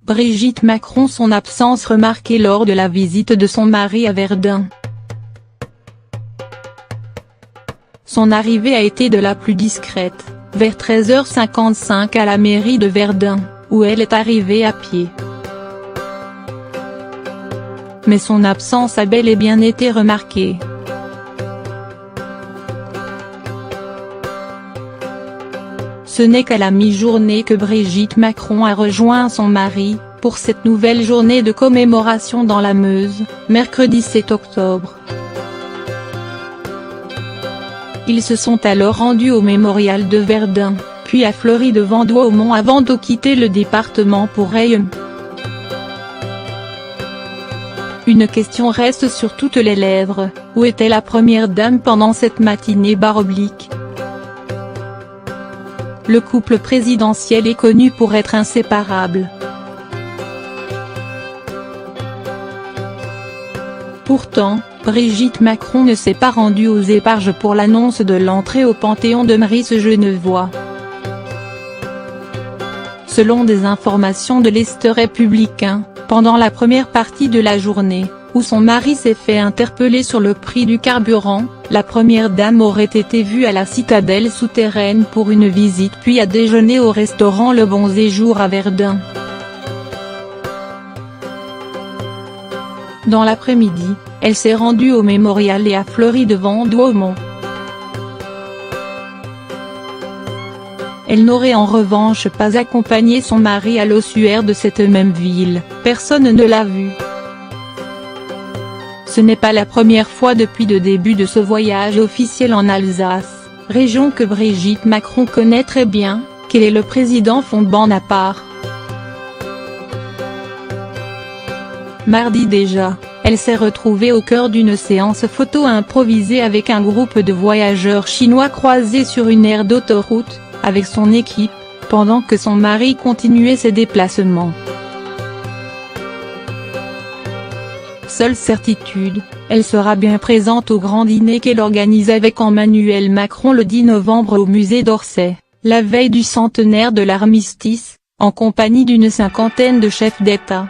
Brigitte Macron son absence remarquée lors de la visite de son mari à Verdun. Son arrivée a été de la plus discrète, vers 13h55 à la mairie de Verdun, où elle est arrivée à pied. Mais son absence a bel et bien été remarquée. Ce n'est qu'à la mi-journée que Brigitte Macron a rejoint son mari, pour cette nouvelle journée de commémoration dans la Meuse, mercredi 7 octobre. Ils se sont alors rendus au mémorial de Verdun, puis à Fleury-de-Vendôme avant de quitter le département pour Rayons. Une question reste sur toutes les lèvres, où était la première dame pendant cette matinée ? Le couple présidentiel est connu pour être inséparable. Pourtant, Brigitte Macron ne s'est pas rendue aux Éparges pour l'annonce de l'entrée au Panthéon de Maurice Genevoix. Selon des informations de l'Est républicain, pendant la première partie de la journée, où son mari s'est fait interpeller sur le prix du carburant, la première dame aurait été vue à la citadelle souterraine pour une visite puis a déjeuné au restaurant Le Bon Séjour à Verdun. Dans l'après-midi, elle s'est rendue au mémorial et à Fleury-de-Vendôme. Elle n'aurait en revanche pas accompagné son mari à l'ossuaire de cette même ville, personne ne l'a vue. Ce n'est pas la première fois depuis le début de ce voyage officiel en Alsace, région que Brigitte Macron connaît très bien, qu'elle et le président font bande à part. Mardi déjà, elle s'est retrouvée au cœur d'une séance photo improvisée avec un groupe de voyageurs chinois croisés sur une aire d'autoroute, avec son équipe, pendant que son mari continuait ses déplacements. Seule certitude, elle sera bien présente au grand dîner qu'elle organise avec Emmanuel Macron le 10 novembre au musée d'Orsay, la veille du centenaire de l'armistice, en compagnie d'une cinquantaine de chefs d'État.